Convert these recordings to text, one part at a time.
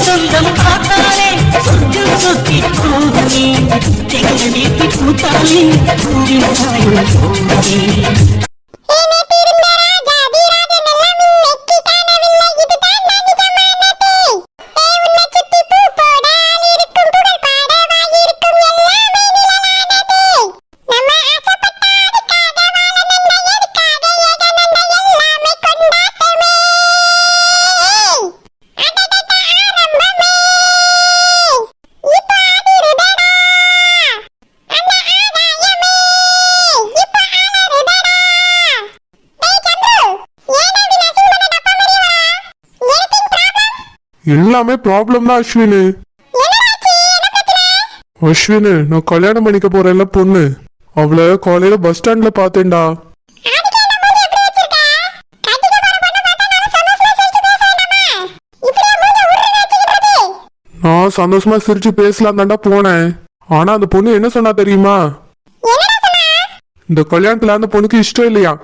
சொந்தம் பார்த்தாலே சொர்க்கம் சுத்தி போகுமே எங்க வீட்டு பூத்தாலே பூவின் சாயம் போகுமே எல்லாமே ப்ராப்ளம் தான் அஸ்வினு. அஸ்வினு, நான் கல்யாணம் பண்ணிக்க போறேன்ல பொண்ணு, அவளை காலையில பஸ் ஸ்டாண்ட்ல பார்த்தேன்டா. நான் சந்தோஷமா சிரிச்சு பேசலாம் தாண்டா போனேன். ஆனா அந்த பொண்ணு என்ன சொன்னா தெரியுமா? இந்த கல்யாணத்துல அந்த பொண்ணுக்கு இஷ்டம் இல்லையா,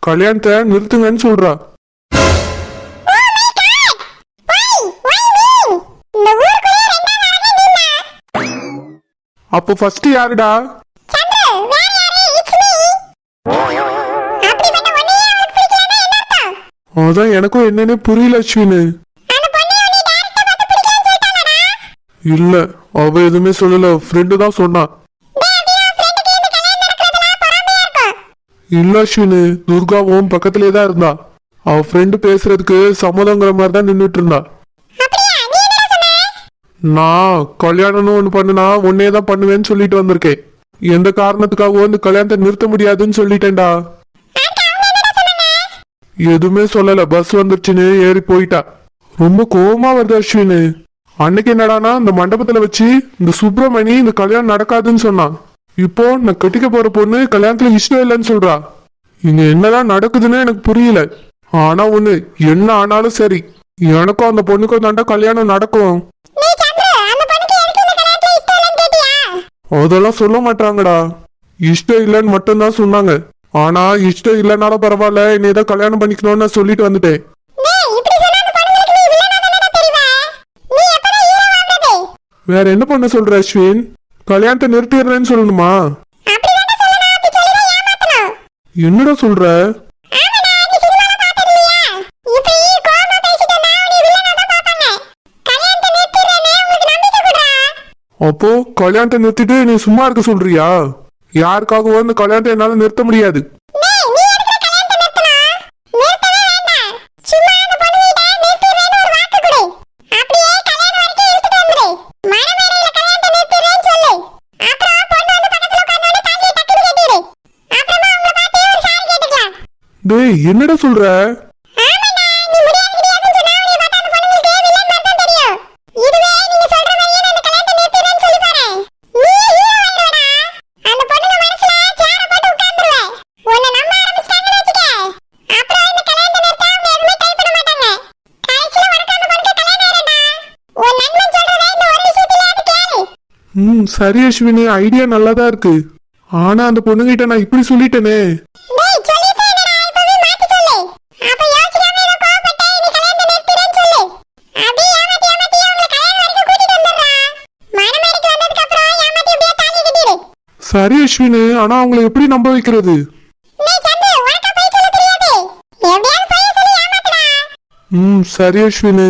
கல்யாணத்தை நிறுத்துங்கன்னு சொல்றா. அப்போ ஃபர்ஸ்ட் யாருடா? அதான் எனக்கும் என்னன்னு புரியல அஸ்வினு. இல்ல, அவ எதுவுமே சொல்லல, ஃப்ரெண்டு தான் சொன்னா. இல்ல அஸ்வினு, துர்காவும் பக்கத்திலே தான் இருந்தா. அவ ஃப்ரெண்டு பேசுறதுக்கு சம்மதங்கிற மாதிரி தான் நின்றுட்டு இருந்தா. நான் கல்யாணம்னு ஒண்ணு பண்ணுனா உன்னே தான் பண்ணுவேன்னு சொல்லிட்டு வந்திருக்கேன். எந்த காரணத்துக்காகவும் இந்த கல்யாணத்தை நிறுத்த முடியாதுன்னு சொல்லிட்டேன்டா. எதுவுமே சொல்லல, பஸ் வந்துருச்சுன்னு ஏறி போயிட்டா. ரொம்ப கோவமா வருது அஸ்வினு. அன்னைக்கு என்னடானா இந்த மண்டபத்துல வச்சு இந்த சுப்பிரமணி இந்த கல்யாணம் நடக்காதுன்னு சொன்னான். இப்போ நான் கட்டிக்க போற பொண்ணு கல்யாணத்துல இஷ்டம் இல்லைன்னு சொல்றா. இங்க என்னதான் நடக்குதுன்னு எனக்கு புரியல. ஆனா ஒண்ணு, என்ன ஆனாலும் சரி, எனக்கும் அந்த பொண்ணுக்கும் தாண்டா கல்யாணம் நடக்கும். அதெல்லாம் சொல்ல மாட்டாங்கடா. இஷ்டம் இல்லைன்னு மட்டும்தான் சொன்னாங்க. ஆனா இஷ்டம் இல்லைனாலும் பரவாயில்ல, என்னதான் கல்யாணம் பண்ணிக்கணும்னு சொல்லிட்டு வந்துட்டேன். வேற என்ன பண்ண சொல்ற அஸ்வின்? கல்யாணத்தை நிறுத்திடுறேன்னு சொல்லணுமா? என்னடா சொல்ற? அப்போ கல்யாணத்தை நிறுத்திட்டு நீ சும்மா இருக்க சொல்றியா? யாருக்காகவும் இந்த கல்யாணத்தை என்னால நிறுத்த முடியாது. டேய், என்னடா சொல்ற? சரி அஸ்வினி, ஐடியா நல்லாதான் இருக்கு. ஆனா அந்த பொண்ணுகிட்ட நான் இப்படி சொல்லிட்டேனே. சரி அஸ்வினி, ஆனா அவங்களை எப்படி நம்ப வைக்கிறது? சரி அஸ்வினி,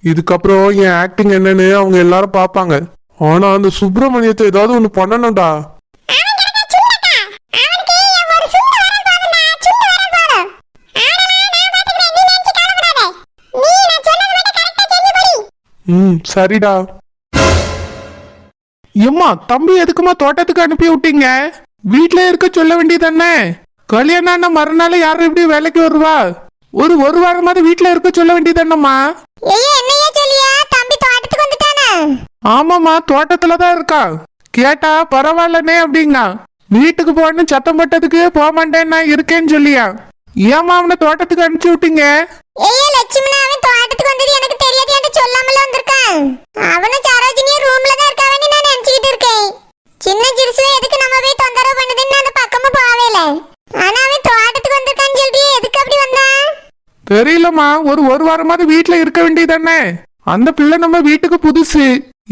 இதுக்கப்புறம் என் ஆக்டிங் என்னன்னு அவங்க எல்லாரும் பாப்பாங்க. ஆனா அந்த சுப்பிரமணியத்தை ஏதாவது ஒண்ணு பண்ணணும்டா. சரிடா. எம்மா, தம்பி எதுக்குமா தோட்டத்துக்கு அனுப்பி விட்டீங்க? வீட்டுல இருக்க சொல்ல வேண்டியதானே? கல்யாணம் மறுநாள் யாரும் எப்படி வேலைக்கு வருவா? ஒரு வாரமாவது வீட்டுல இருக்க சொல்ல வேண்டியதானம்மா? ஆமாமா, தோட்டத்துலதான் இருக்கா. கேட்டா பரவாயில்லனே அப்படிங்க. வீட்டுக்கு போன்னு சத்தம் போட்டதுக்கு போக மாட்டேன், நான் இருக்கேன்னு சொல்லியா. ஏமா அவனை தோட்டத்துக்கு அனுப்பிச்சு விட்டீங்க? சின்ன சிறுசுல எதுக்கு நம்ம போய் தொந்தரவு பண்ணுதுன்னு அந்த பக்கமா போவேல. ஆனா அவன் தோட்டத்துக்கு வந்திருக்கான்னு சொல்றியே, எதுக்கு அப்படி வந்தா? தெரியலம்மா, ஒரு வாரமாவது வீட்டுல இருக்க வேண்டியதானே? அந்த பிள்ளை நம்ம வீட்டுக்கு புதுசு.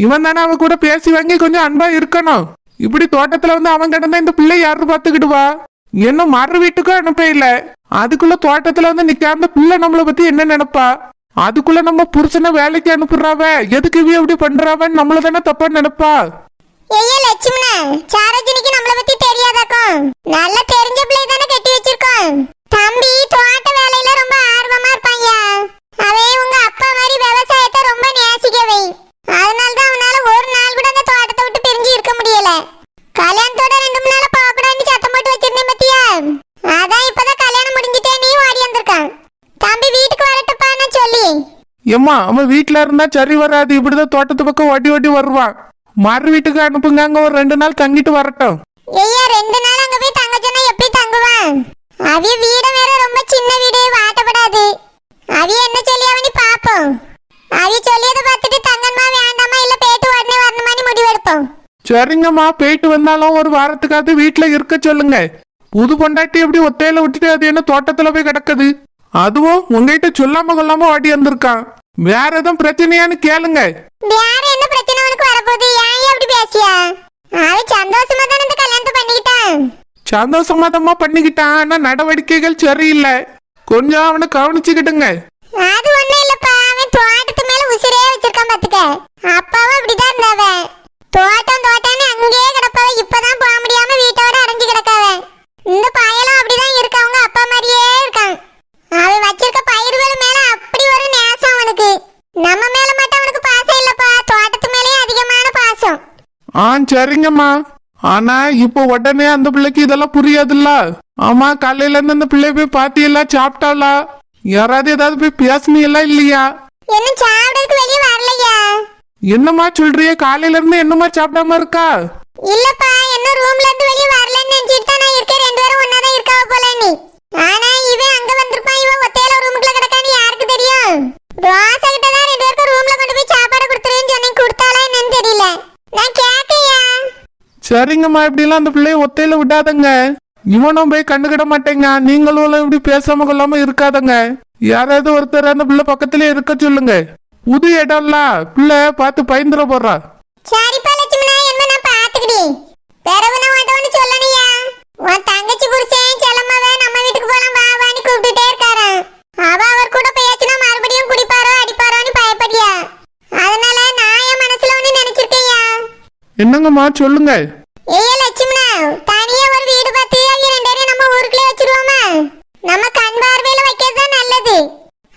இவன் தானே அவன் கூட பேசி வாங்கி கொஞ்சம் அன்பா இருக்கணும். இப்படி தோட்டத்துல வந்து அவன் கிடந்தா இந்த பிள்ளை யாரு பாத்துக்கிடுவா? என்ன மறு வீட்டுக்கும் அனுப்ப இல்ல, அதுக்குள்ள தோட்டத்துல வந்து நிக்காம பிள்ளை நம்மளை பத்தி என்ன நினைப்பா? அதுக்குள்ள நம்ம புருஷனை வேலைக்கு அனுப்புறாவ, எதுக்கு இவ இப்படி பண்றாவன்னு நம்மள தானே தப்பா நினைப்பா? ஐயா லட்சுமணா, சாரஜினிக்கு நம்மள பத்தி தெரியாதாக்கும்? நல்ல தெரிஞ்ச பிள்ளை தானே கட்டி வச்சிருக்கோம். தம்பி தோட்ட வேலையில ரொம்ப ஆர்வமா இருப்பாங்க. அவன் உங்க அப்பா மாதிரி விவசாயத்தை ரொம்ப நேசிக்கவே. அதனாலதான் அவனால ஒரு நாள் கூட அந்த தோட்டத்தை விட்டு பிரிஞ்சு இருக்க முடியல. கல்யாணத்தோட 2 மணி நேரம் போகக்கூடாதுன்னு சத்தம் போட்டு வச்சிருந்தேன் பத்தியா? அதான் இப்பதான் கல்யாணம் முடிஞ்சிட்டே நீ ஓடி வந்திருக்கான். தம்பி வீட்டுக்கு வரட்டுப்பா நான் சொல்லி. ஏம்மா அவன் வீட்டுல இருந்தா சரி வராது, இப்படிதான் தோட்டத்து பக்கம் ஓட்டி ஓட்டி வருவான். மறு வீட்டுக்கு அனுப்புங்க, அங்க ஒரு 2 நாள் தங்கிட்டு வரட்டும். ஐயா 2 நாள் அங்க போய் தங்க சொன்னா எப்படி தங்குவான்? அவிய வீடு வேற ரொம்ப சின்ன வீடு, வாட்டப்படாது. அவிய என்ன சொல்லி அவனி பாப்போம். அவிய சொல்லியதை பார்த்துட்டு தங்கம்மா வேண்டாமா இல்ல போயிட்டு உடனே வரணுமான்னு முடிவெடுப்போம். சரிங்கம்மா, போயிட்டு வந்தாலும் ஒரு வாரத்துக்காவது வீட்டுல இருக்க சொல்லுங்க. புது பொண்டாட்டி எப்படி ஒத்தையில விட்டுட்டு அது என்ன தோட்டத்துல போய் கிடக்குது? அதுவும் உங்ககிட்ட சொல்லாம கொள்ளாம ஓடி வந்திருக்கான். வேற எதுவும் பிரச்சனையான்னு கேளுங்க. வேற என்ன பிரச்சனை உனக்கு வரப்போகுது? ஏன் அப்படி பேசியா? அவன் சந்தோஷமா தானே இந்த கல்யாணத்தை பண்ணிக்கிட்டான். சந்தோஷமா தான் பண்ணிக்கிட்டான், ஆனா நடவடிக்கைகள் சரியில்லை. கொஞ்சம் அவனை கவனிச்சுக்கிட்டுங்க. அது ஒண்ணும் இல்லப்பா, அவன் தோட்டத்து மேல உசிரே வச்சிருக்கான் பாத்துக்க. அப்பாவும் அப்படிதான் இருந்தாவன். தோட்டம்னு அங்கேயே கிடப்பாவ. இப்பதான் போக முடியாம வீட்டோட அடைஞ்சு கிடக்காவ. இந்த பயலும் அப்படிதான் இருக்க, அவங்க அப்பா மாதிரியே இருக்கான். அவன் வச்சிருக்க பயிர்கள் மேல அப்படி ஒரு நேசம் அவனுக்கு. நம்ம மேல மட்டும் அவனுக்கு பாசம் இல்லப்பா, தோட்டத்து மேலயே அதிகமான பாசம். சரிங்கம்மா. ஆனா இப்போ உடனே அந்த பிள்ளைக்கு இதெல்லாம் புரியாதுல்ல. ஆமா, காலையில இருந்து அந்த பிள்ளைய போய் பாத்தியல்ல, சாப்பிட்டாளா? யாராவது ஏதாவது போய் பேசுனீங்களா இல்லையா? என்ன சாப்பிடறதுக்கு வெளியே வரலையா? என்னம்மா சொல்றிய? காலையில இருந்து என்னம்மா சாப்பிடாம இருக்கா? இல்லப்பா, என்ன ரூம்ல இருந்து வெளியே வரலன்னு நினைச்சிட்டு தான் நான் இருக்கேன். 2 பேரும் ஒண்ணா தான் இருக்காவ போல நீ. ஆனா இவன் அங்க வந்திருப்பான், இவன் ஒத்தையில ரூமுக்குள்ள கிடக்கான்னு யாருக்கு தெரியும்? ரோசா கிட்ட தான் 2 பேருக்கு ரூம்ல கொண்டு போய் சாப்பாடு கொடுத்துருன்னு சொன்னேன். கொடுத்தாளா என்னன்னு தெரியல. நான் கேட்கையா? சரிங்கம்மா, இப்படிலாம் அந்த பிள்ளைய ஒத்தையில விடாதங்க. இவனும் போய் கண்டுக்கிட மாட்டேங்க. நீங்களும் இப்படி பேசாம கொள்ளாம இருக்காதங்க. யாராவது ஒருத்தர் அந்த பிள்ளை பக்கத்திலே இருக்க சொல்லுங்க. புது இடம்ல பிள்ளை பார்த்து பயந்துட போறா. சரிப்பா லட்சுமணா, என்ன நான் பாத்துக்கிடி. பிறகு நான் உன்கிட்ட சொல்லணியா? உன் தங்கச்சி புருஷன் செல்லம்மாவே நம்ம வீட்டுக்கு போலாம் வா வான்னு கூப்பிட்டுட்டே இருக்காரு. அவர் கூட பேசினா மறுபடியும் குடிப்பாரோ அடிப்பாரோன்னு பயப்படியா? அதனால நான் என் மனசுல ஒண்ணு நினைச்சிருக்கேயா. என்னங்கம்மா சொல்லுங்க. ஏய் லட்சுமணா, தனியா ஒரு வீடு பார்த்து அவங்க 2 பேரையும் நம்ம ஊருக்குள்ளே வச்சிருவோமா? நம்ம கண் பார்வையில வைக்கிறது தான் நல்லது.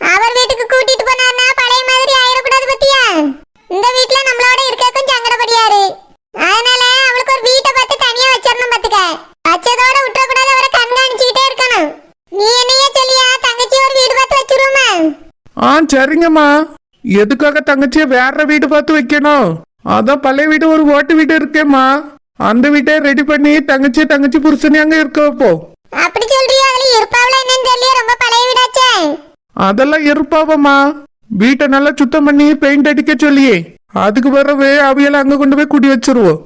அவர் வீட்டுக்கு கூட்டிட்டு போனார்னா பழைய மாதிரி ஆயிடக்கூடாது பத்தியா? இந்த வீட்டுல நம்மளோட இருக்கக்கும் சங்கடப்படியாரு. அதனால அவளுக்கு ஒரு வீட்டை பார்த்து தனியா வச்சிடணும் பாத்துக்க. வச்சதோட விட்டுறக்கூடாது, அவரை கண்காணிச்சுக்கிட்டே இருக்கணும். நீ என்னையே சொல்லியா தங்கச்சி ஒரு வீடு பார்த்து வச்சிருவோமா? சரிங்கம்மா. எதுக்காக தங்கச்சிய வேற வீடு பார்த்து வைக்கணும்? அதான் பழைய வீடு ஒரு ஓட்டு வீடு இருக்கேம்மா, அந்த வீட்டை ரெடி பண்ணி தங்கச்சி புருஷனே அங்க இருக்க வைப்போம். அப்படி சொல்றியா? அதுல இருப்பாவல என்னன்னு தெரியல, ரொம்ப பழைய வீடாச்சே. அதெல்லாம் இருப்பாவம்மா. வீட்டை நல்லா சுத்தம் பண்ணி பெயிண்ட் அடிக்க சொல்லியே, அதுக்கு பிறகு அவையெல்லாம் அங்க கொண்டு போய் குடி வச்சிருவோம்.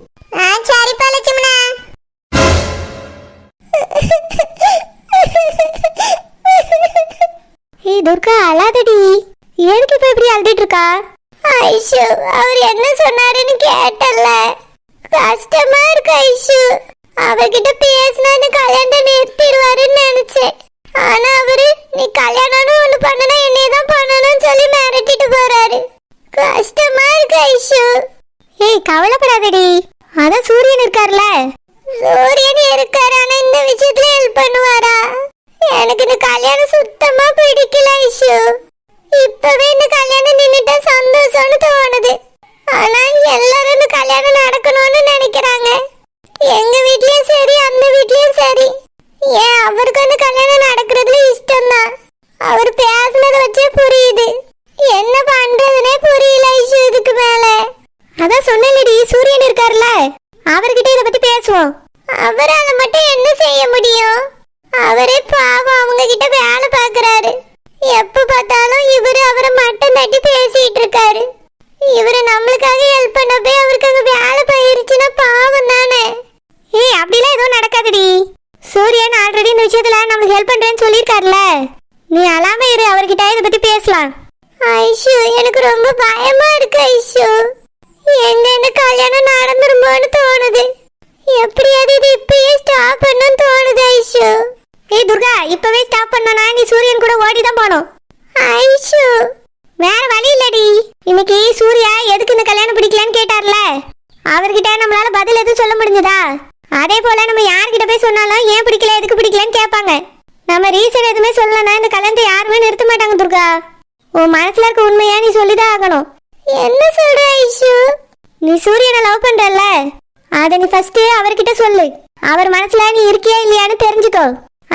சரிப்பா லட்சுமணா. துர்கா அழாதடி. எதுக்கு இப்ப இப்படி அழுதுட்டு இருக்கா? ஐஷு, அவர் என்ன சொன்னாருன்னு கேட்டல. கஷ்டமா இருக்கு ஐஷு. அவர்கிட்ட பேசினா இந்த கல்யாணத்தை நிறுத்திடுவாருன்னு நினைச்சேன். ஆனா அவரு நீ கல்யாணம்னு ஒண்ணு பண்ணனா என்னைய தான் பண்ணணும்னு சொல்லி மிரட்டிட்டு போறாரு. கஷ்டமா இருக்கு ஐஷு. ஏய் கவலைப்படாதடி, அதான் சூரியன் இருக்கார்ல. சூரியன் இருக்காரு, ஆனா இந்த விஷயத்துல ஹெல்ப் பண்ணுவாரா? எனக்கு இந்த கல்யாணம் சுத்தமா பிடிக்கல ஐஷு. இப்பவே இந்த கல்யாணம் நின்னுட்டா சந்தோஷம்னு தோணுது. ஆனா எல்லாரும் இந்த கல்யாணம் நடக்கணும்னு நினைக்கிறாங்க. எங்க வீட்லயும் சரி அந்த வீட்லயும் சரி. ஏன் அவருக்கு அந்த கல்யாணம் நடக்கிறதுல இஷ்டம் தான். அவர் பேசுனதை வச்சே புரியுது. என்ன பண்றதுனே புரியல ஐஷு இதுக்கு மேல. அதான் சொன்னேன்டி, சூரியன் இருக்காருல்ல, அவர்கிட்ட இதை பத்தி பேசுவோம். அவரால மட்டும் என்ன செய்ய முடியும்? அவரே பாவம் அவங்க கிட்ட வேலை பாக்குறாரு. எப்ப பார்த்தாலும் இவரு அவரை மட்டம் தட்டி பேசிட்டு இருக்காரு. இவரு நம்மளுக்காக ஹெல்ப் பண்ண போய் அவருக்கு அங்க வேலை போயிருச்சுன்னா பாவம் தானே. ஏய் அப்படிலாம் எதுவும் நடக்காதுடி. சூரியன் ஆல்ரெடி இந்த விஷயத்துல நம்மளுக்கு ஹெல்ப் பண்றேன்னு சொல்லியிருக்காருல. நீ அழாம இரு, அவர்கிட்ட இதை பத்தி பேசலாம். ஐஷு எனக்கு ரொம்ப பயமா இருக்கு ஐஷு. எங்க இந்த கல்யாணம் நடந்துருமோன்னு தோணுது. எப்படியாவது இது இப்பயே ஸ்டாப் பண்ணணும்னு தோணுது ஐஷு. ஏய் துர்கா, இப்பவே ஸ்டாப் பண்ணனா நீ சூரியன் கூட ஓடி தான் போணும். ஐஷு வேற வழி இல்லடி. இன்னைக்கு சூர்யா எதுக்கு இந்த கல்யாணம் பிடிக்கலன்னு கேட்டார்ல, அவர்கிட்ட நம்மளால பதில் எதுவும் சொல்ல முடிஞ்சதா? அதே போல நம்ம யார்கிட்ட போய் சொன்னாலும் ஏன் பிடிக்கல எதுக்கு பிடிக்கலன்னு கேட்பாங்க. நம்ம ரீசன் எதுவுமே சொல்லலன்னா இந்த கல்யாணத்தை யாருமே நிறுத்த மாட்டாங்க துர்கா. உன் மனசுல இருக்க உண்மையா நீ சொல்லிதான் ஆகணும். என்ன சொல்ற ஐஷு? நீ சூரியனை லவ் பண்றல்ல, அதை நீ ஃபர்ஸ்ட் அவர்கிட்ட சொல்லு. அவர் மனசுல நீ இருக்கியா இல்லையான்னு தெரிஞ்சுக்கோ.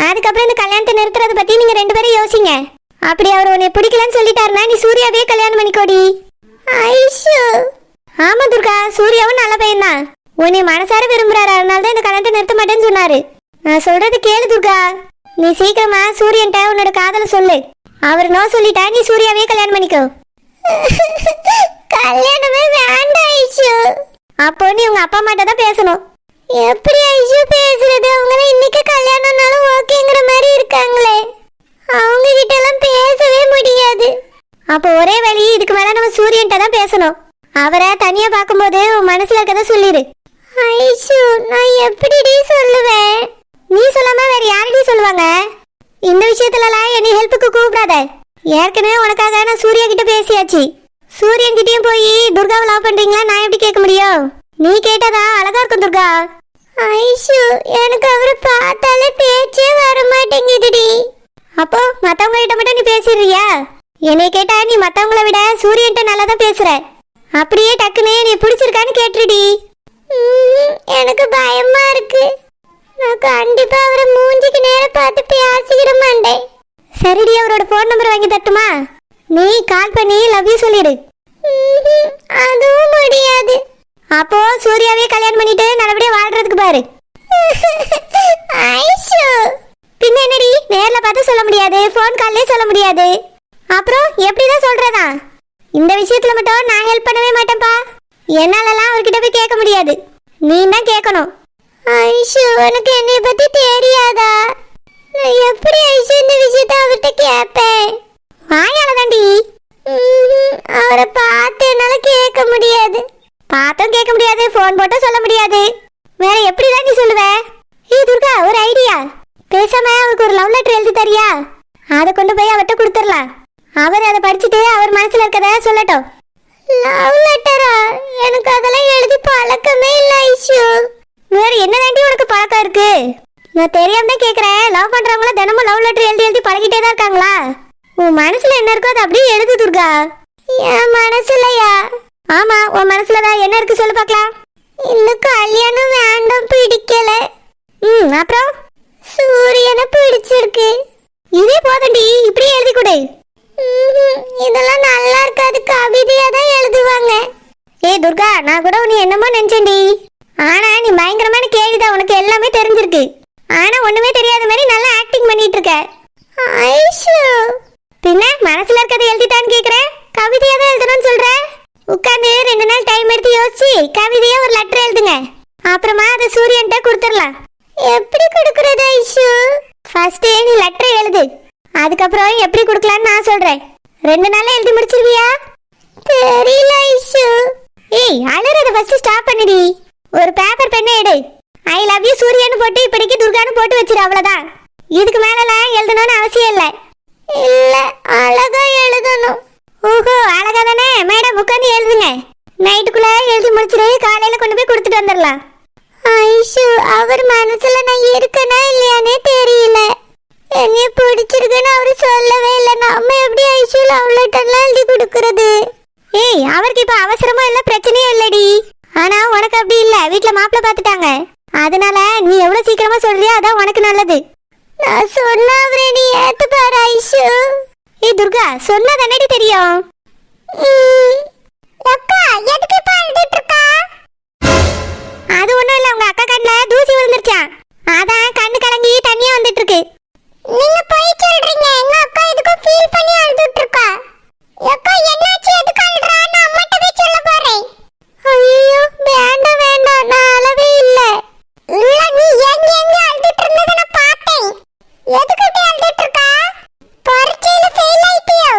அதுக்கப்புறம் இந்த கல்யாணத்தை நிறுத்துறத பத்தி நீங்க 2 பேரும் யோசிங்க. அப்படி அவர் உன்னை பிடிக்கலன்னு சொல்லிட்டாருன்னா நீ சூர்யாவே கல்யாணம் பண்ணிக்கோடி. ஐஷு ஆமா துர்கா, சூர்யாவும் நல்ல பையன் தான். உன்னை மனசார விரும்புறாரு, அதனால தான் இந்த கல்யாணத்தை நிறுத்த மாட்டேன்னு சொன்னாரு. நான் சொல்றது கேளு துர்கா. நீ சீக்கிரமா சூரியன்ட்ட உன்னோட காதலை சொல்லு. அவர் நோ சொல்லிட்டா நீ சூர்யாவே கல்யாணம் பண்ணிக்கோ. கல்யாணமே வேண்டாம் ஐஷு. அப்போ நீ உங்க அப்பா அம்மாட்ட தான் பேசணும். எப்படி ஐஷு பேசுறது? அவங்க இன்னைக்கு கல்யாணம்னாலும் ஓகேங்கிற மாதிரி இருக்காங்களே, அவங்க கிட்ட எல்லாம் பேசவே முடியாது. அப்போ ஒரே வழி, இதுக்கு மேல நம்ம சூரியன்ட்ட தான் பேசணும். அவரை தனியா பார்க்கும்போது உன் மனசுல இருக்கதை சொல்லிடு. ஐஷு நான் எப்படிடி சொல்லுவேன்? நீ சொல்லாம வேற யாரடி சொல்லுவாங்க? இந்த விஷயத்துலலாம் என்னை ஹெல்ப்புக்கு கூப்பிடாத. ஏற்கனவே உனக்காக நான் சூர்யா கிட்ட பேசியாச்சு. சூரியன் கிட்டயும் போய் துர்காவை லவ் பண்றீங்களா நான் எப்படி கேட்க முடியும்? நீ கேட்டதா அழகா இருக்கும் துர்கா. ஐஷு எனக்கு அவரை பார்த்தாலே பேச்சே வர மாட்டேங்குதுடி. அப்போ மத்தவங்க கிட்ட மட்டும் நீ பேசிடுறியா? என்னை கேட்டா நீ மத்தவங்கள விட சூரியன்ட்ட நல்லா தான் பேசுற. அப்படியே டக்குனே நீ பிடிச்சிருக்கான்னு கேட்டுடி. எனக்கு பயமா இருக்கு. நான் கண்டிப்பா அவரை மூஞ்சிக்கு நேரம் பார்த்து பேசிக்கிட மாட்டேன். சரிடி, அவரோட போன் நம்பர் வாங்கி தட்டுமா? நீ கால் பண்ணி லவ் யூ சொல்லிடு. அதுவும் முடியாது. அப்போ சூர்யாவே கல்யாணம் பண்ணிட்டு நல்லபடியா வாழ்றதுக்கு பாரு. ஐஷு பின்ன என்னடி, நேர்ல பார்த்து சொல்ல முடியாது, போன் கால்லே சொல்ல முடியாது, அப்புறம் எப்படிதான் சொல்றதா? இந்த விஷயத்துல மட்டும் நான் ஹெல்ப் பண்ணவே மாட்டேன்ப்பா. என்னாலலாம் அவர்கிட்ட போய் கேட்க முடியாது, நீ தான் கேட்கணும். ஐஷு உனக்கு என்னை பத்தி தெரியாதா? நான் எப்படி ஐஷு இந்த விஷயத்த அவர்கிட்ட கேட்பேன்? வாயால தாண்டி. அவரை பார்த்து என்னால கேட்க முடியாது. பார்த்தும் கேட்க முடியாது, போன் போட்டும் சொல்ல முடியாது. வேற எப்படிதான் நீ சொல்லுவ? ஏய் துர்கா, ஒரு ஐடியா. பேசாம அவருக்கு ஒரு லவ் லெட்டர் எழுதி தரியா? அதை கொண்டு போய் அவர்கிட்ட கொடுத்துடலாம். அவர் அதை படிச்சுட்டு அவர் மனசுல இருக்கத சொல்லட்டும். லவ் லெட்டரா? எனக்கு அதெல்லாம் எழுதி பழக்கமே இல்ல ஐஷு. வேற என்ன தாண்டி உனக்கு பழக்கம் இருக்கு? நான் தெரியாம தான் கேக்குறேன். லவ் பண்றவங்கள தினமும் லவ் லெட்டர் எழுதி எழுதி பழகிட்டே தான் இருக்காங்களா? உன் மனசுல என்ன இருக்கோ அதை அப்படியே எழுது துர்கா. என் மனசுலயா? ஆமா, உன் மனசுலதான் என்ன இருக்கு சொல்லு பார்க்கலாம். இன்னும் கல்யாணம் வேண்டாம், பிடிக்கல. அப்புறம் சூரியனை பிடிச்சிருக்கு. இதே போதண்டி, இப்படியே எழுதி கொடு. இதெல்லாம் நல்லா இருக்காது, கவிதையா தான் எழுதுவாங்க. ஏய் துர்கா, நான் கூட உன்னை என்னமோ நினைச்சேன்டி. ஆனா நீ பயங்கரமான கேள்விதான், உனக்கு எல்லாமே தெரிஞ்சிருக்கு. ஆனா ஒண்ணுமே தெரியாத மாதிரி நல்லா ஆக்டிங் பண்ணிட்டு இருக்க. ஐஷு பின்ன மனசுல இருக்கதை எழுதிட்டான்னு கேக்குறேன், கவிதையா தான் எழுதணும்னு சொல்ற. உட்காந்து 2 நாள் டைம் எடுத்து யோசிச்சு கவிதையா ஒரு லெட்டர் எழுதுங்க. அப்புறமா அதை சூரியன்ட்ட கொடுத்துடலாம். எப்படி கொடுக்கறது ஐஷு? ஃபர்ஸ்ட் நீ லெட்டர் எழுது, அதுக்கப்புறம் எப்படி கொடுக்கலான்னு நான் சொல்றேன். 2 நாள்ல எழுதி முடிச்சிருவியா? தெரியல ஐஷு. ஏய் அழுறத ஃபர்ஸ்ட் ஸ்டாப் பண்ணிடி. ஒரு பேப்பர் பெண்ணை எடு. ஐ லவ் யூ சூரியன்னு போட்டு இப்படிக்கு துர்கான்னு போட்டு வச்சிரு, அவ்வளவுதான். இதுக்கு மேலலாம் எழுதணும்னு அவசியம் இல்லை. இல்ல அழகா எழுதணும். ஓஹோ அழகா தானே, மேடம் உட்காந்து எழுதுங்க. நைட்டுக்குள்ள எழுதி முடிச்சிரு, காலையில கொண்டு போய் கொடுத்துட்டு வந்துடலாம். ஐஷு அவர் மனசுல நான் இருக்கனா இல்லையானே தெரியல. என்னைய பிடிச்சிருக்குன்னு அவரு சொல்லவே இல்லை. நம்ம எப்படி ஐஷு லவ் லெட்டர்லாம் எழுதி கொடுக்கறது? ஏய் அவருக்கு இப்ப அவசரமா இல்ல, பிரச்சனையும் இல்லடி. ஆனா உனக்கு அப்படி இல்ல, வீட்டுல மாப்பிள்ள பாத்துட்டாங்க. அதனால நீ எவ்வளவு சீக்கிரமா சொல்றியோ அதான் உனக்கு நல்லது. நான் சொன்னா அவரை நீ ஏத்து பாரு ஐஷு. ஏய் துர்கா, சொன்னா தானடி தெரியும். அக்கா எதுக்கு இப்ப அழுதுட்டு இருக்கா? அது ஒண்ணும் இல்ல, உங்க அக்கா கண்ணுல தூசி விழுந்துருச்சான், அதான் கண்ணு கலங்கி தண்ணியா வந்துட்டு இருக்கு. நீங்க போய் சொல்றீங்க, எங்க அக்கா எதுக்கும் ஃபீல் பண்ணி அழுதுட்டு இருக்கா. அக்கா என்னாச்சு, எதுக்கு அழுறா? நான் அம்மாட்ட போய் சொல்ல போறேன். ஐயோ வேண்டாம் வேண்டாம், நான் அழவே இல்ல. இல்ல நீ எங்க அழுதுட்டு இருந்தத நான் பார்த்தேன். எதுக்கு இப்படி அழுதுட்டு இருக்கா? பரீட்சையில ஃபெயில் ஆயிட்டியோ?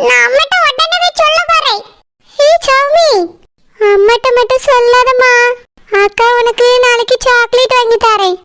நான் அம்மாட்ட அல்லாதம்மா. அக்கா உனக்கு நாளைக்கு சாக்லேட் வாங்கி தரேன்.